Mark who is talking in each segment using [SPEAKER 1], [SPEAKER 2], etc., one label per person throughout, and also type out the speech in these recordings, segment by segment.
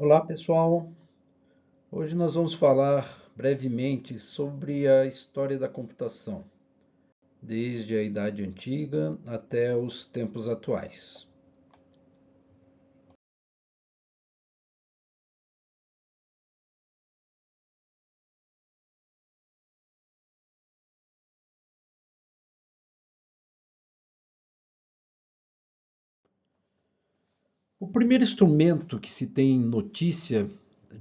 [SPEAKER 1] Olá, pessoal. Hoje nós vamos falar brevemente sobre a história da computação, desde a Idade Antiga até os tempos atuais. O primeiro instrumento que se tem notícia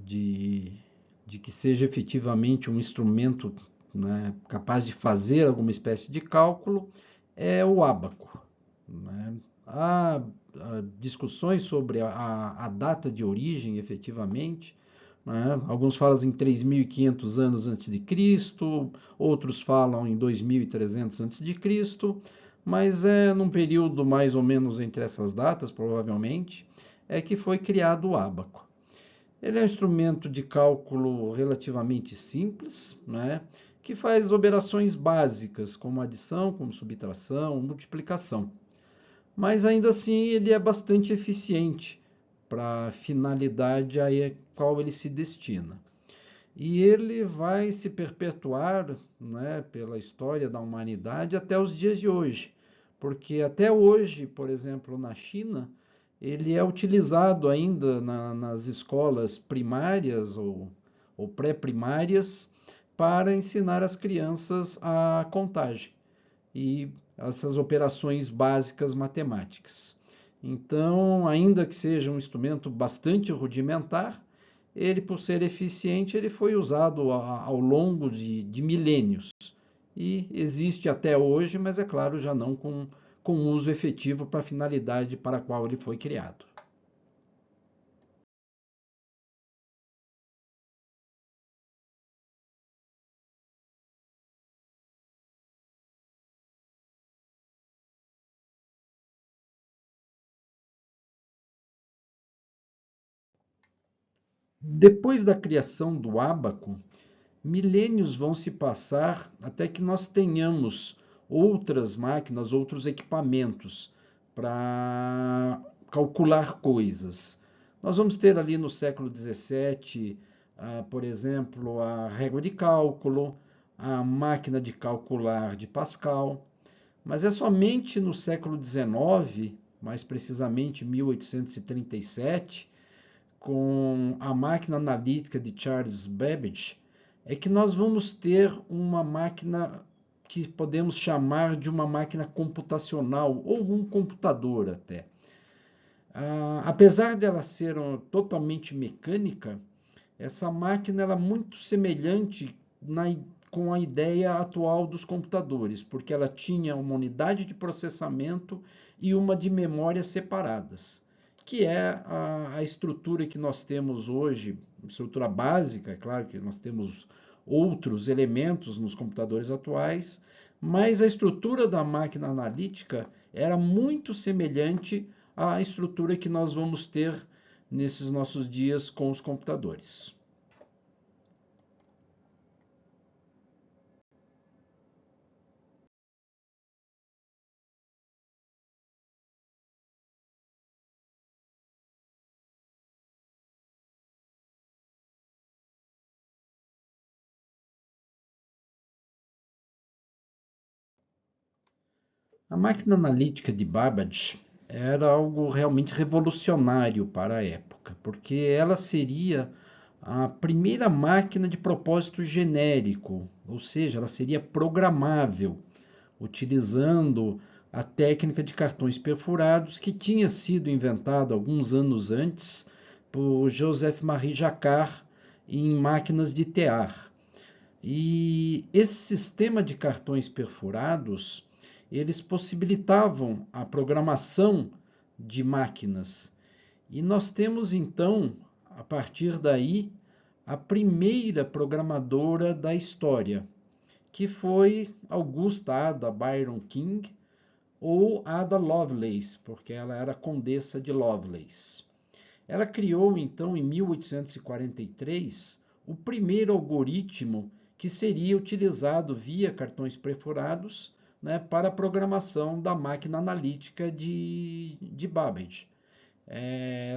[SPEAKER 1] de, de que seja efetivamente um instrumento, né, capaz de fazer alguma espécie de cálculo é o ábaco, né? Há discussões sobre a data de origem, efetivamente, né? Alguns falam em 3.500 anos antes de Cristo, outros falam em 2.300 antes de Cristo, mas é num período mais ou menos entre essas datas, provavelmente, é que foi criado o ábaco. Ele é um instrumento de cálculo relativamente simples, né, que faz operações básicas, como adição, como subtração, multiplicação. Mas ainda assim ele é bastante eficiente para a finalidade a qual ele se destina. E ele vai se perpetuar, né, pela história da humanidade até os dias de hoje. Porque até hoje, por exemplo, na China, ele é utilizado ainda nas escolas primárias ou pré-primárias para ensinar as crianças a contagem e essas operações básicas matemáticas. Então, ainda que seja um instrumento bastante rudimentar, ele, por ser eficiente, ele foi usado ao longo de milênios e existe até hoje, mas é claro, já não com uso efetivo para a finalidade para a qual ele foi criado. Depois da criação do ábaco, milênios vão se passar até que nós tenhamos outras máquinas, outros equipamentos para calcular coisas. Nós vamos ter ali no século XVII, por exemplo, a régua de cálculo, a máquina de calcular de Pascal, mas é somente no século XIX, mais precisamente 1837, com a máquina analítica de Charles Babbage, é que nós vamos ter uma máquina que podemos chamar de uma máquina computacional ou um computador até. Apesar dela ser totalmente mecânica, essa máquina é muito semelhante com a ideia atual dos computadores, porque ela tinha uma unidade de processamento e uma de memória separadas, que é a estrutura que nós temos hoje, estrutura básica. É claro que nós temos outros elementos nos computadores atuais, mas a estrutura da máquina analítica era muito semelhante à estrutura que nós vamos ter nesses nossos dias com os computadores. A máquina analítica de Babbage era algo realmente revolucionário para a época, porque ela seria a primeira máquina de propósito genérico, ou seja, ela seria programável, utilizando a técnica de cartões perfurados que tinha sido inventada alguns anos antes por Joseph-Marie Jacquard em máquinas de tear. E esse sistema de cartões perfurados, eles possibilitavam a programação de máquinas. E nós temos então, a partir daí, a primeira programadora da história, que foi Augusta Ada Byron King, ou Ada Lovelace, porque ela era condessa de Lovelace. Ela criou então em 1843 o primeiro algoritmo que seria utilizado via cartões perfurados, né, para a programação da máquina analítica de Babbage.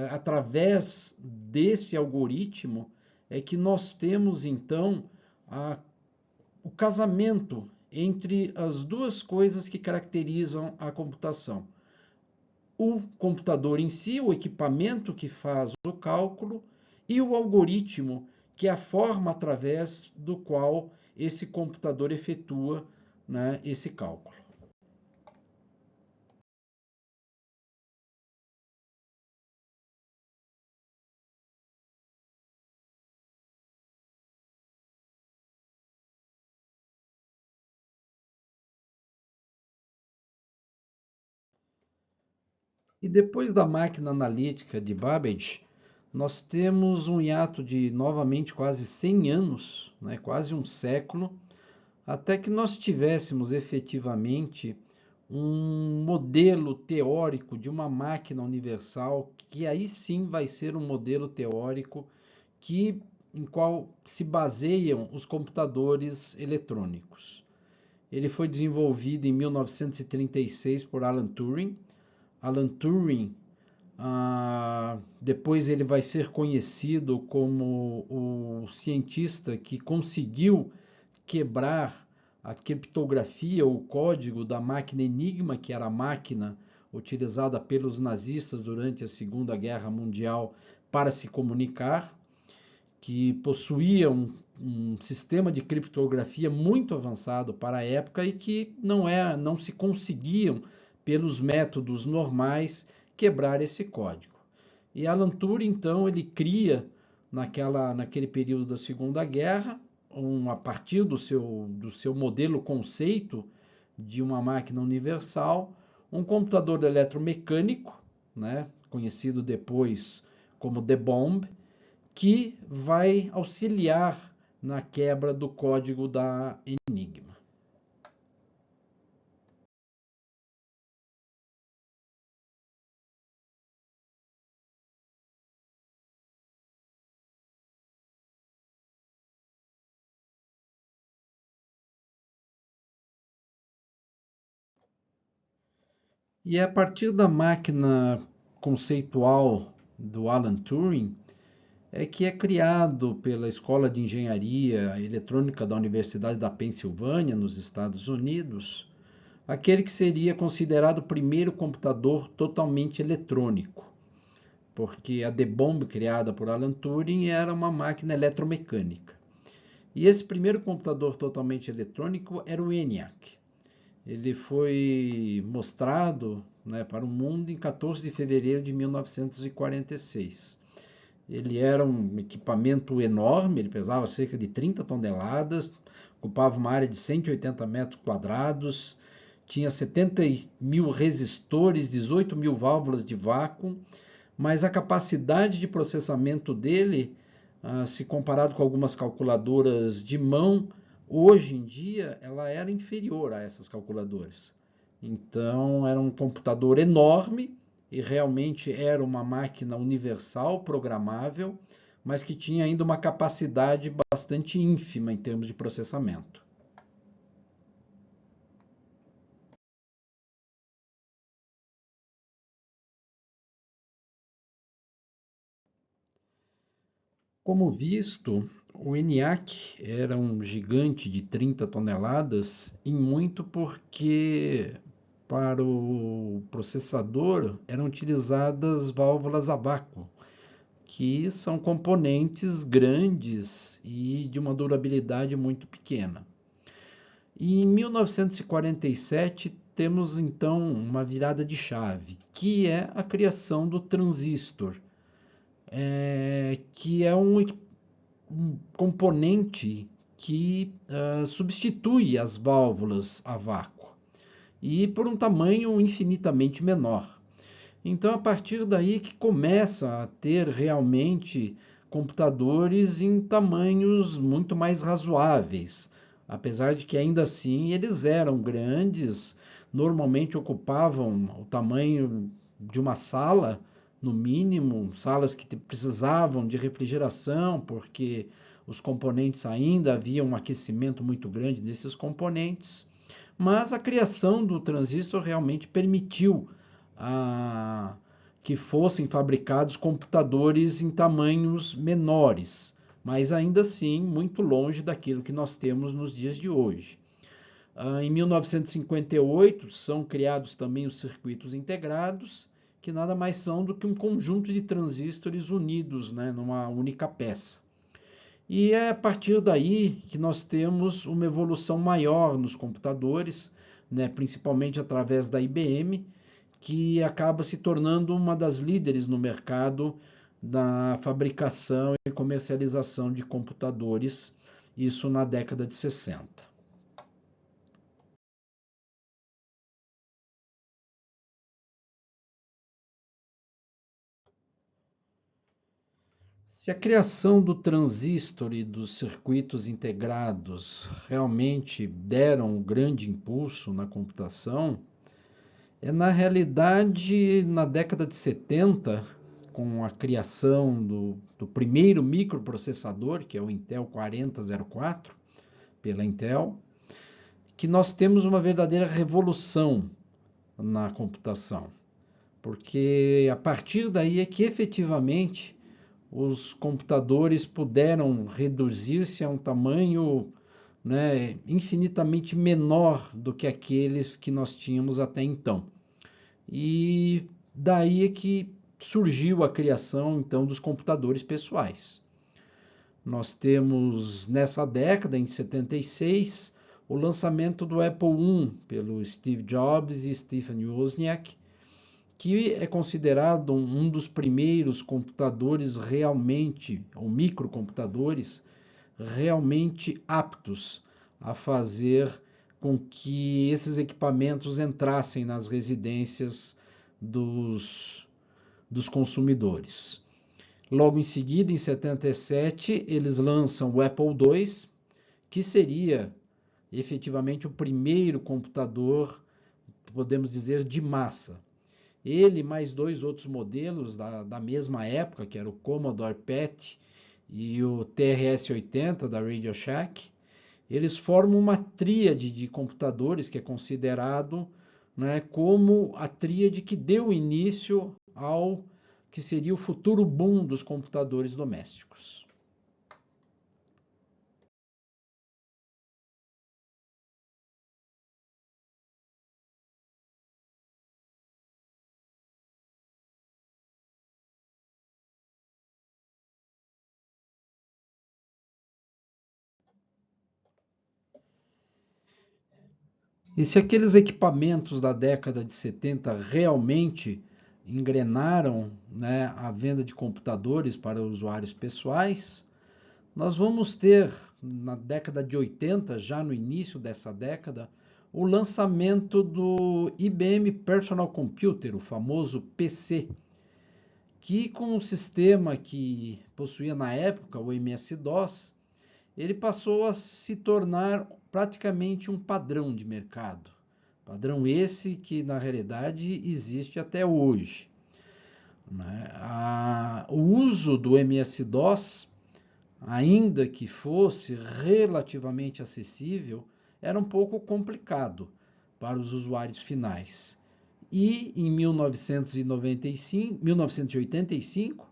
[SPEAKER 1] através desse algoritmo, é que nós temos, então, o casamento entre as duas coisas que caracterizam a computação. O computador em si, o equipamento que faz o cálculo, e o algoritmo, que é a forma através do qual esse computador efetua, né, esse cálculo. E depois da máquina analítica de Babbage, nós temos um hiato de novamente quase 100 anos, né, quase um século, até que nós tivéssemos efetivamente um modelo teórico de uma máquina universal, que aí sim vai ser um modelo teórico em qual se baseiam os computadores eletrônicos. Ele foi desenvolvido em 1936 por Alan Turing. Alan Turing, depois ele vai ser conhecido como o cientista que conseguiu quebrar a criptografia, o código da máquina Enigma, que era a máquina utilizada pelos nazistas durante a Segunda Guerra Mundial para se comunicar, que possuía um sistema de criptografia muito avançado para a época e que não se conseguiam, pelos métodos normais, quebrar esse código. E Alan Turing, então, ele cria, naquele período da Segunda Guerra, a partir do seu modelo conceito de uma máquina universal, um computador eletromecânico, né, conhecido depois como The Bomb, que vai auxiliar na quebra do código da Enigma. E a partir da máquina conceitual do Alan Turing é que é criado pela Escola de Engenharia Eletrônica da Universidade da Pensilvânia, nos Estados Unidos, aquele que seria considerado o primeiro computador totalmente eletrônico, porque a The Bomb, criada por Alan Turing, era uma máquina eletromecânica. E esse primeiro computador totalmente eletrônico era o ENIAC. Ele foi mostrado, né, para o mundo em 14 de fevereiro de 1946. Ele era um equipamento enorme, ele pesava cerca de 30 toneladas, ocupava uma área de 180 metros quadrados, tinha 70 mil resistores, 18 mil válvulas de vácuo, mas a capacidade de processamento dele, se comparado com algumas calculadoras de mão, hoje em dia ela era inferior a essas calculadoras. Então era um computador enorme e realmente era uma máquina universal programável, mas que tinha ainda uma capacidade bastante ínfima em termos de processamento. Como visto, o ENIAC era um gigante de 30 toneladas, e muito porque para o processador eram utilizadas válvulas a vácuo, que são componentes grandes e de uma durabilidade muito pequena. E em 1947 temos então uma virada de chave, que é a criação do transistor, que é um componente que substitui as válvulas a vácuo e por um tamanho infinitamente menor. Então, a partir daí que começa a ter realmente computadores em tamanhos muito mais razoáveis, apesar de que ainda assim eles eram grandes, normalmente ocupavam o tamanho de uma sala, no mínimo, salas que precisavam de refrigeração, porque os componentes ainda havia um aquecimento muito grande desses componentes, mas a criação do transistor realmente permitiu a, que fossem fabricados computadores em tamanhos menores, mas ainda assim muito longe daquilo que nós temos nos dias de hoje. Em 1958 são criados também os circuitos integrados, que nada mais são do que um conjunto de transistores unidos, né, numa única peça. E é a partir daí que nós temos uma evolução maior nos computadores, né, principalmente através da IBM, que acaba se tornando uma das líderes no mercado da fabricação e comercialização de computadores, isso na década de 60. Se a criação do transistor e dos circuitos integrados realmente deram um grande impulso na computação, na realidade na década de 70, com a criação do primeiro microprocessador, que é o Intel 4004, pela Intel, que nós temos uma verdadeira revolução na computação, porque a partir daí é que efetivamente os computadores puderam reduzir-se a um tamanho, né, infinitamente menor do que aqueles que nós tínhamos até então. E daí é que surgiu a criação então dos computadores pessoais. Nós temos nessa década, em 76, o lançamento do Apple I pelo Steve Jobs e Stephen Wozniak, que é considerado um dos primeiros computadores realmente, ou microcomputadores, realmente aptos a fazer com que esses equipamentos entrassem nas residências dos consumidores. Logo em seguida, em 77, eles lançam o Apple II, que seria efetivamente o primeiro computador, podemos dizer, de massa. Ele mais dois outros modelos da mesma época, que era o Commodore PET e o TRS-80 da Radio Shack, eles formam uma tríade de computadores que é considerado, né, como a tríade que deu início ao que seria o futuro boom dos computadores domésticos. E se aqueles equipamentos da década de 70 realmente engrenaram, né, a venda de computadores para usuários pessoais, nós vamos ter, na década de 80, já no início dessa década, o lançamento do IBM Personal Computer, o famoso PC, que com o sistema que possuía na época, o MS-DOS, ele passou a se tornar praticamente um padrão de mercado. Padrão esse que, na realidade, existe até hoje. Né? O uso do MS-DOS, ainda que fosse relativamente acessível, era um pouco complicado para os usuários finais. E em 1985,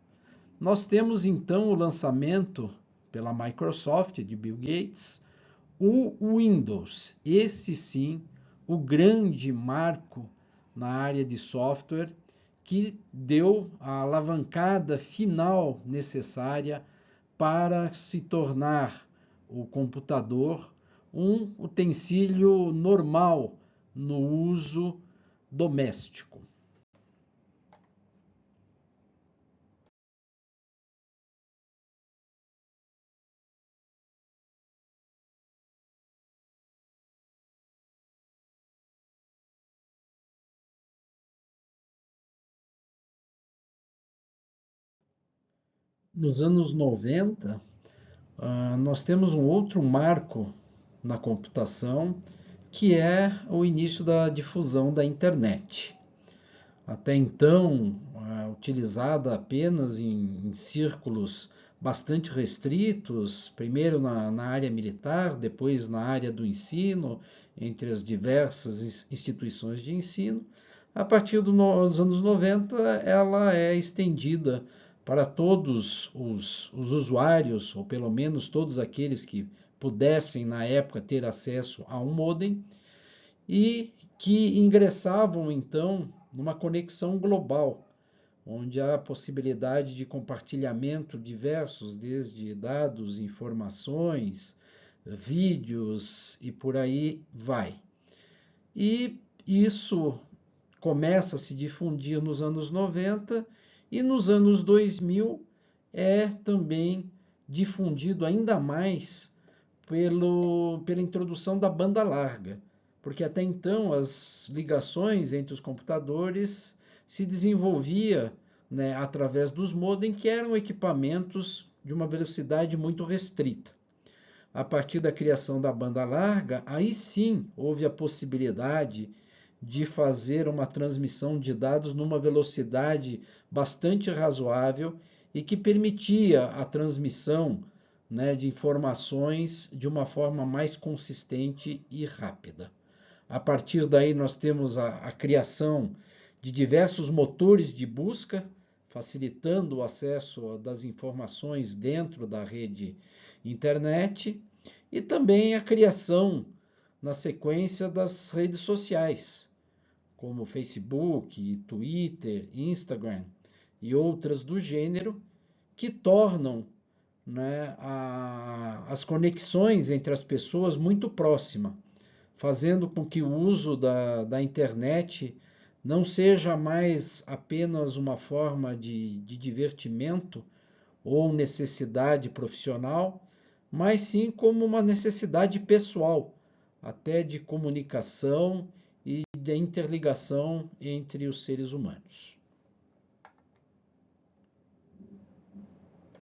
[SPEAKER 1] nós temos então o lançamento pela Microsoft, de Bill Gates, o Windows. Esse sim, o grande marco na área de software que deu a alavancada final necessária para se tornar o computador um utensílio normal no uso doméstico. Nos anos 90, nós temos um outro marco na computação, que é o início da difusão da internet. Até então, utilizada apenas em círculos bastante restritos, primeiro na área militar, depois na área do ensino, entre as diversas instituições de ensino, A partir dos anos 90, ela é estendida para todos os usuários, ou pelo menos todos aqueles que pudessem, na época, ter acesso a um modem, e que ingressavam, então, numa conexão global, onde há a possibilidade de compartilhamento diversos, desde dados, informações, vídeos e por aí vai. E isso começa a se difundir nos anos 90 e nos anos 2000 é também difundido ainda mais pela introdução da banda larga, porque até então as ligações entre os computadores se desenvolvia, né, através dos modem, que eram equipamentos de uma velocidade muito restrita. A partir da criação da banda larga, aí sim houve a possibilidade de fazer uma transmissão de dados numa velocidade bastante razoável e que permitia a transmissão, né, de informações de uma forma mais consistente e rápida. A partir daí, nós temos a criação de diversos motores de busca, facilitando o acesso das informações dentro da rede internet, e também a criação, na sequência, das redes sociais, como Facebook, Twitter, Instagram e outras do gênero, que tornam, né, as conexões entre as pessoas muito próximas, fazendo com que o uso da internet não seja mais apenas uma forma de divertimento ou necessidade profissional, mas sim como uma necessidade pessoal, até de comunicação e de interligação entre os seres humanos.